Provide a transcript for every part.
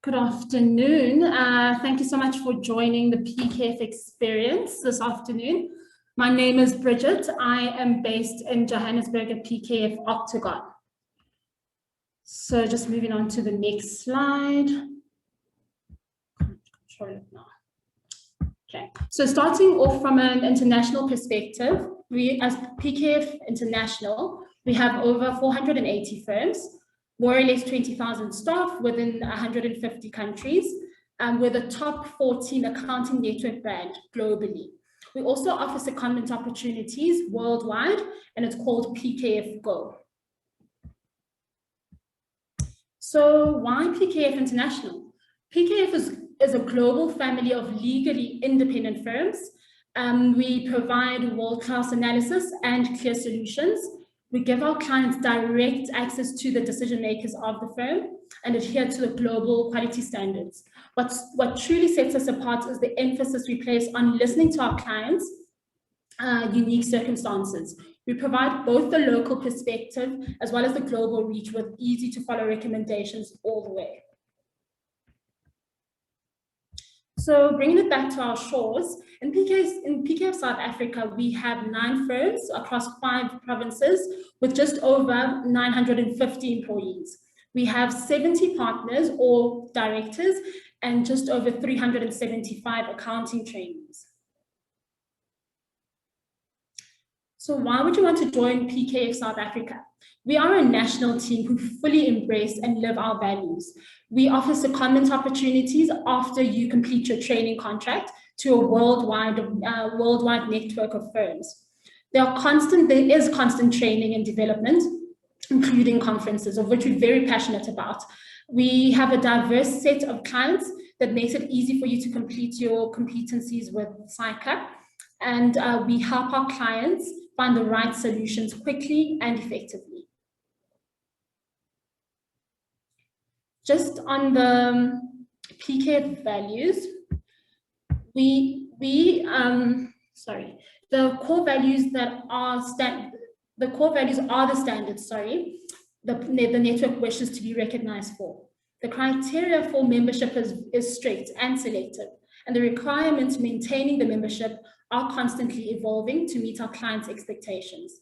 Good afternoon. Thank you so much for joining the PKF experience this afternoon. My name is Bridget. I am based in Johannesburg at PKF Octagon. So just moving on to the next slide. Control it now. Okay, so starting off from an international perspective, we as PKF International, we have over 480 firms, more or less 20,000 staff within 150 countries. We're the top 14 accounting network brand globally. We also offer secondment opportunities worldwide, and it's called PKF Go. So why PKF International? PKF is a global family of legally independent firms. We provide world-class analysis and clear solutions. We give our clients direct access to the decision makers of the firm and adhere to the global quality standards. What truly sets us apart is the emphasis we place on listening to our clients' unique circumstances. We provide both the local perspective as well as the global reach with easy to follow recommendations all the way. So bringing it back to our shores, in PKF South Africa, we have 9 firms across 5 provinces with just over 950 employees. We have 70 partners or directors and just over 375 accounting trainees. So why would you want to join PKF South Africa? We are a national team who fully embrace and live our values. We offer secondment opportunities after you complete your training contract to a worldwide network of firms. There is constant training and development, including conferences, of which we're very passionate about. We have a diverse set of clients that makes it easy for you to complete your competencies with CyCA, and we help our clients find the right solutions quickly and effectively. Just on the PKF values, the core values are the standards, the network wishes to be recognized for. The criteria for membership is strict and selective, and the requirements maintaining the membership are constantly evolving to meet our clients' expectations.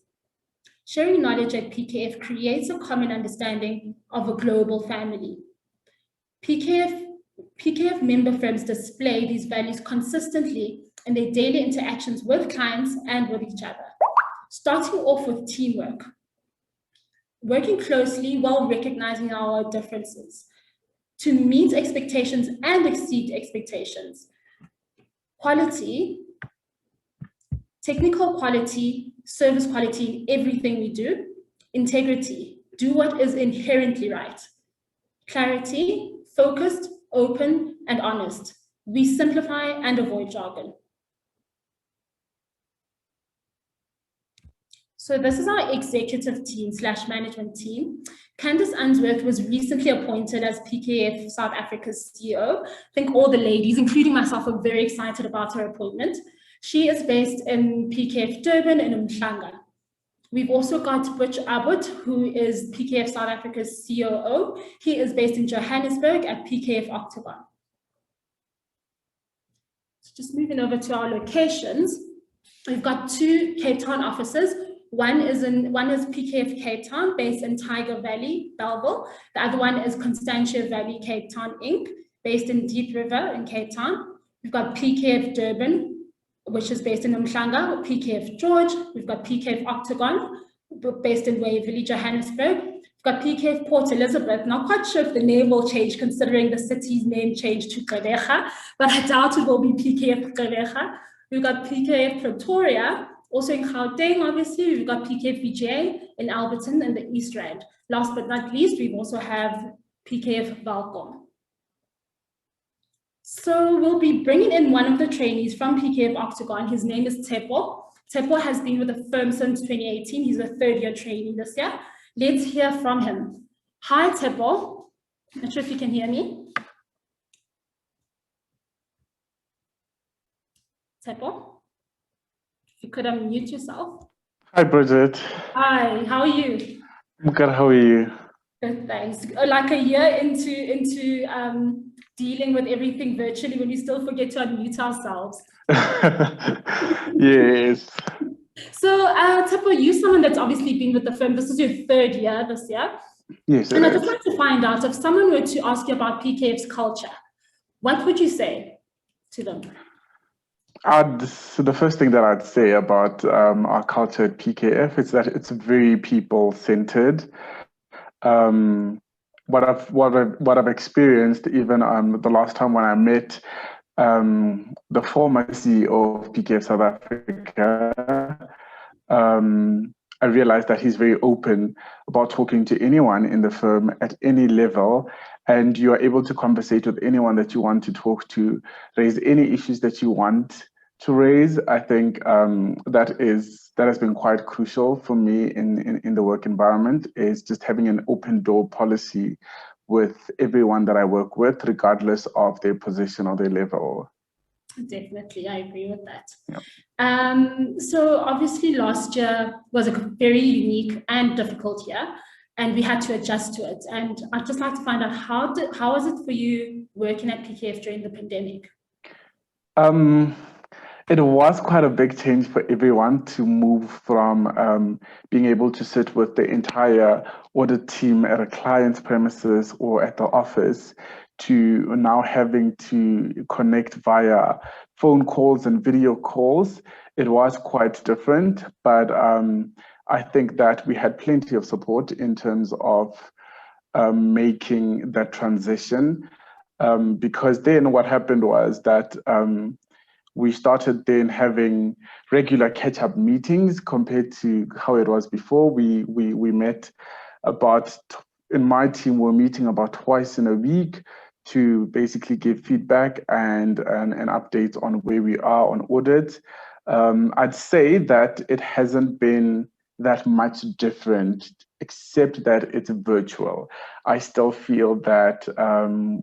Sharing knowledge at PKF creates a common understanding of a global family. PKF member firms display these values consistently in their daily interactions with clients and with each other. Starting off with teamwork, working closely while recognizing our differences to meet expectations and exceed expectations. Quality, technical quality, service quality in everything we do. Integrity, do what is inherently right. Clarity, focused, open, and honest. We simplify and avoid jargon. So this is our executive team / management team. Candice Unsworth was recently appointed as PKF South Africa's CEO. I think all the ladies, including myself, are very excited about her appointment. She is based in PKF Durban and Umhlanga. We've also got Butch Abbott, who is PKF South Africa's COO. He is based in Johannesburg at PKF Octagon. So just moving over to our locations, we've got 2 Cape Town offices. One is PKF Cape Town, based in Tiger Valley, Bellville. The other one is Constantia Valley Cape Town Inc., based in Deep River in Cape Town. We've got PKF Durban, which is based in Umhlanga, PKF George. We've got PKF Octagon, based in Waverley, Johannesburg. We've got PKF Port Elizabeth. Not quite sure if the name will change considering the city's name changed to Gqeberha, but I doubt it will be PKF Gqeberha. We've got PKF Pretoria, also in Gauteng, obviously. We've got PKF VJ in Alberton and the East Rand. Last but not least, we also have PKF Welkom. So we'll be bringing in one of the trainees from PKF Octagon. His name is Tepo. Tepo has been with the firm since 2018. He's a 3rd-year trainee this year. Let's hear from him. Hi, Tepo. Not sure if you can hear me. Tepo, if you could unmute yourself. Hi, Bridget. Hi, how are you? I'm good. How are you? Good, thanks. Like a year into dealing with everything virtually, when we still forget to unmute ourselves. Yes. So, Tipo, you're someone that's obviously been with the firm. This is your third year this year. Yes, it And I'd just is. like to find out, if someone were to ask you about PKF's culture, what would you say to them? So the first thing that I'd say about our culture at PKF is that it's very people-centered. What I've experienced, even the last time when I met the former CEO of PKF South Africa, I realized that he's very open about talking to anyone in the firm at any level, and you are able to conversate with anyone that you want to talk to, raise any issues that you want to raise. I think that has been quite crucial for me in the work environment, is just having an open door policy with everyone that I work with, regardless of their position or their level. Definitely, I agree with that. Yeah. So obviously last year was a very unique and difficult year, and we had to adjust to it. And I'd just like to find out, how was it for you working at PKF during the pandemic? It was quite a big change for everyone to move from being able to sit with the entire audit team at a client's premises or at the office to now having to connect via phone calls and video calls. It was quite different, but I think that we had plenty of support in terms of making that transition. Because then what happened was that we started then having regular catch-up meetings compared to how it was before. We met in my team, we're meeting about twice in a week to basically give feedback and updates on where we are on audit. I'd say that it hasn't been that much different, except that it's virtual. I still feel that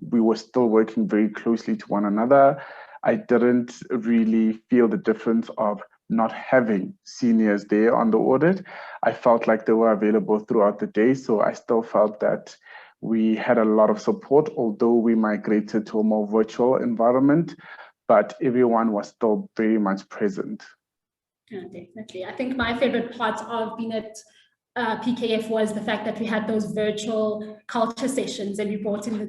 we were still working very closely to one another. I didn't really feel the difference of not having seniors there on the audit. I felt like they were available throughout the day. So I still felt that we had a lot of support, although we migrated to a more virtual environment, but everyone was still very much present. Yeah, definitely. I think my favorite part of being at PKF was the fact that we had those virtual culture sessions and we brought in the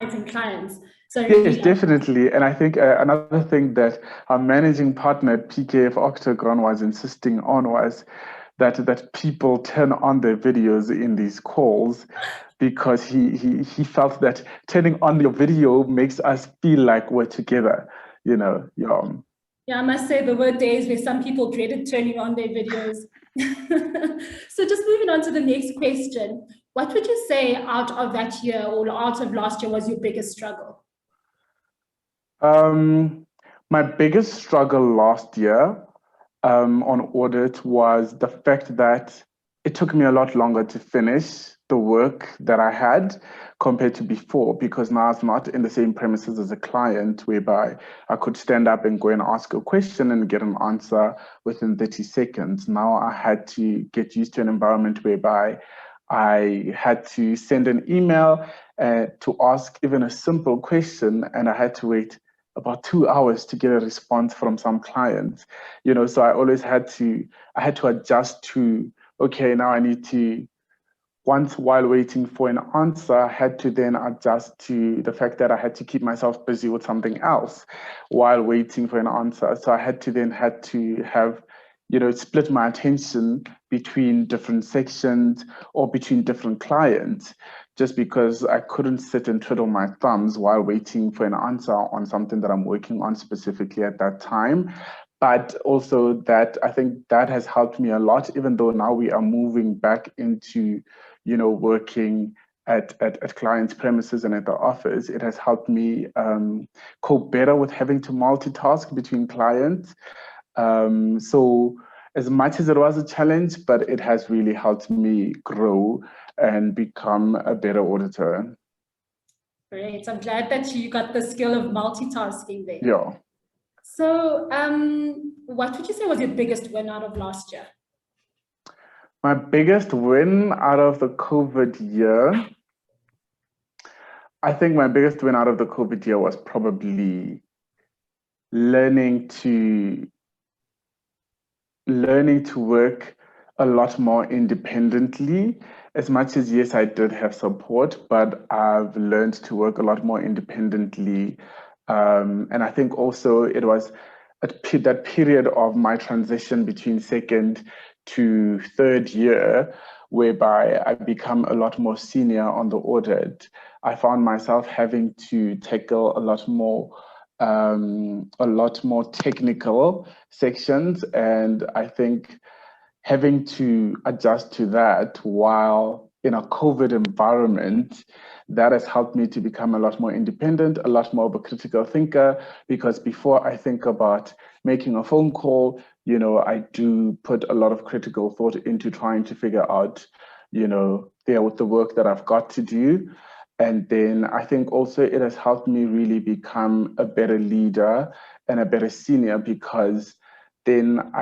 different clients. So yes, really definitely. And I think another thing that our managing partner at PKF Octagon was insisting on was that people turn on their videos in these calls, because he felt that turning on your video makes us feel like we're together, you know. Yeah, I must say there were days where some people dreaded turning on their videos. So just moving on to the next question, what would you say out of that year or out of last year was your biggest struggle? My biggest struggle last year on audit was the fact that it took me a lot longer to finish the work that I had compared to before, because now it's not in the same premises as a client, whereby I could stand up and go and ask a question and get an answer within 30 seconds. Now I had to get used to an environment whereby I had to send an email to ask even a simple question, and I had to wait about 2 hours to get a response from some clients, so I always had to adjust to, okay, now I need to, while waiting for an answer, I had to then adjust to the fact that I had to keep myself busy with something else while waiting for an answer. So I had to have, split my attention between different sections or between different clients, just because I couldn't sit and twiddle my thumbs while waiting for an answer on something that I'm working on specifically at that time. But also that I think that has helped me a lot, even though now we are moving back into, working at clients' premises and at the office. It has helped me cope better with having to multitask between clients. So as much as it was a challenge, but it has really helped me grow and become a better auditor. Great. I'm glad that you got the skill of multitasking there. Yeah. So what would you say was your biggest win out of last year? My biggest win out of the COVID year, I think my biggest win out of the COVID year was probably learning to work a lot more independently. As much as, yes, I did have support, but I've learned to work a lot more independently. And I think also it was that period of my transition between second to third year, whereby I become a lot more senior on the audit. I found myself having to tackle a lot more technical sections, and I think having to adjust to that while in a COVID environment, that has helped me to become a lot more independent, a lot more of a critical thinker, because before I think about making a phone call, I do put a lot of critical thought into trying to figure out, the work that I've got to do. And then I think also it has helped me really become a better leader and a better senior, because then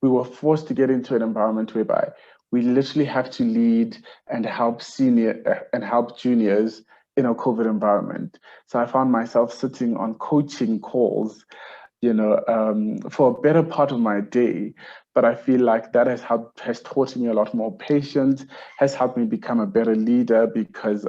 we were forced to get into an environment whereby we literally have to lead and help juniors in a COVID environment. So I found myself sitting on coaching calls, for a better part of my day. But I feel like that has taught me a lot more patience, has helped me become a better leader, because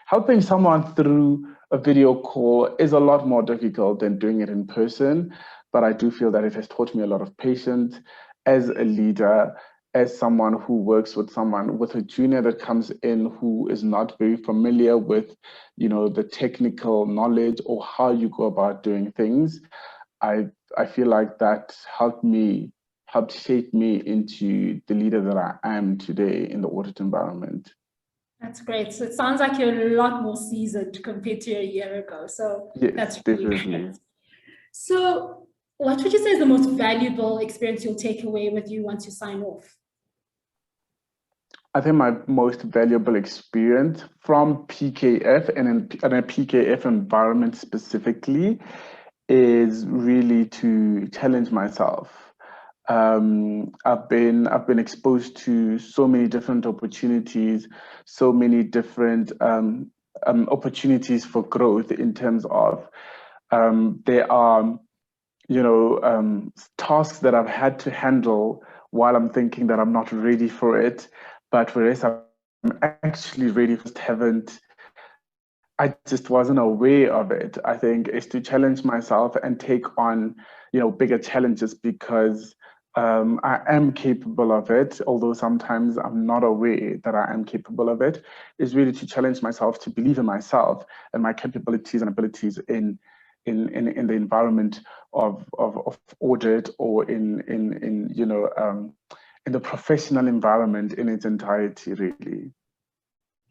helping someone through a video call is a lot more difficult than doing it in person. But I do feel that it has taught me a lot of patience as a leader, as someone who works with a junior that comes in who is not very familiar with, the technical knowledge or how you go about doing things. I feel like that helped shape me into the leader that I am today in the audit environment. That's great. So it sounds like you're a lot more seasoned compared to a year ago. So yes, that's really definitely great. So what would you say is the most valuable experience you'll take away with you once you sign off? I think my most valuable experience from PKF and in a PKF environment specifically is really to challenge myself. I've been exposed to so many different opportunities, so many different opportunities for growth in terms of there are tasks that I've had to handle while I'm thinking that I'm not ready for it, but whereas I'm actually ready, I just wasn't aware of it. I think is to challenge myself and take on, bigger challenges, because I am capable of it, although sometimes I'm not aware that I am capable of it. Is really to challenge myself, to believe in myself and my capabilities and abilities in the environment of audit, or in the professional environment in its entirety, really.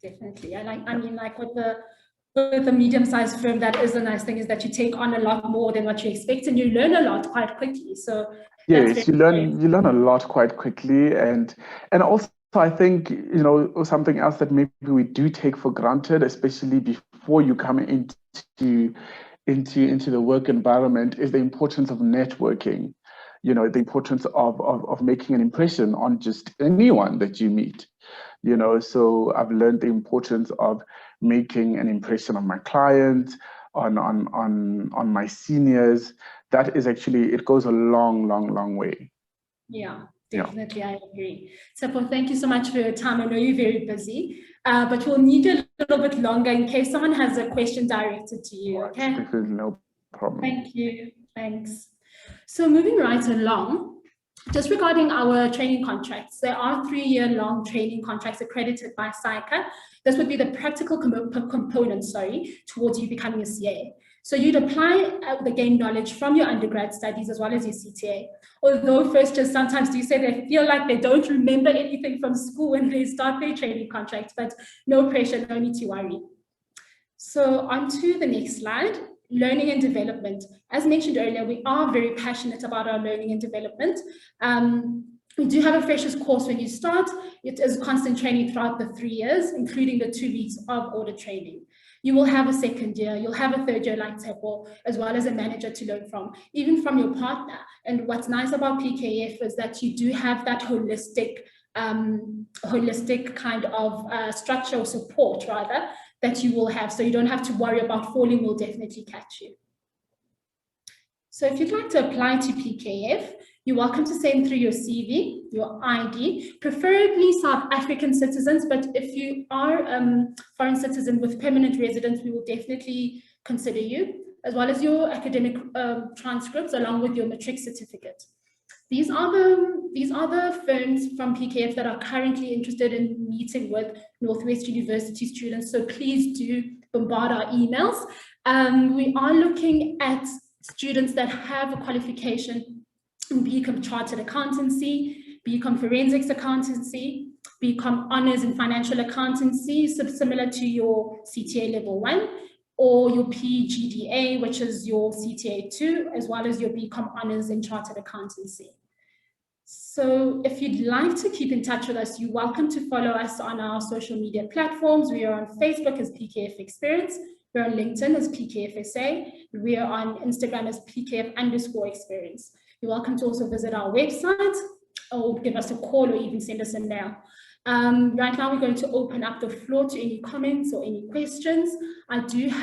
Definitely. I mean, like with a medium-sized firm, that is the nice thing, is that you take on a lot more than what you expect, and you learn a lot quite quickly. So yes, you learn a lot quite quickly, and also I think something else that maybe we do take for granted, especially before you come into the work environment, is the importance of networking. The importance of making an impression on just anyone that you meet. So I've learned the importance of making an impression on my clients, on my seniors. That is actually, it goes a long way. Yeah, definitely. Yeah. I agree. Seppo, thank you so much for your time. I know you're very busy, but we'll need you a little bit longer in case someone has a question directed to you. Okay. No problem. Thank you. Thanks. So moving right along, just regarding our training contracts, there are 3-year-long training contracts accredited by SAICA. This would be the practical component, towards you becoming a CA. So you'd apply the gained knowledge from your undergrad studies as well as your CTA. Although first years sometimes do say they feel like they don't remember anything from school when they start their training contract, but no pressure, no need to worry. So on to the next slide. Learning and development. As mentioned earlier, we are very passionate about our learning and development. We do have a freshers course when you start. It is constant training throughout the 3 years, including the 2 weeks of audit training. You will have a second year, you'll have a third year like TEPO, as well as a manager to learn from, even from your partner. And what's nice about PKF is that you do have that holistic kind of structure or support, rather, that you will have. So you don't have to worry about falling will definitely catch you. So if you'd like to apply to PKF, you're welcome to send through your CV, your ID, preferably South African citizens, but if you are foreign citizen with permanent residence, we will definitely consider you, as well as your academic transcripts along with your matric certificate. These are the firms from PKF that are currently interested in meeting with Northwest University students, so please do bombard our emails. We are looking at students that have a qualification in BCom Chartered Accountancy, BCom Forensics Accountancy, BCom Honours in Financial Accountancy, so similar to your CTA Level 1, or your PGDA, which is your CTA 2, as well as your BCom Honours in Chartered Accountancy. So if you'd like to keep in touch with us, you're welcome to follow us on our social media platforms. We are on Facebook as PKF Experience. We're on LinkedIn as PKF SA. We are on Instagram as PKF_Experience. You're welcome to also visit our website or give us a call or even send us a mail. Right now, we're going to open up the floor to any comments or any questions. I do have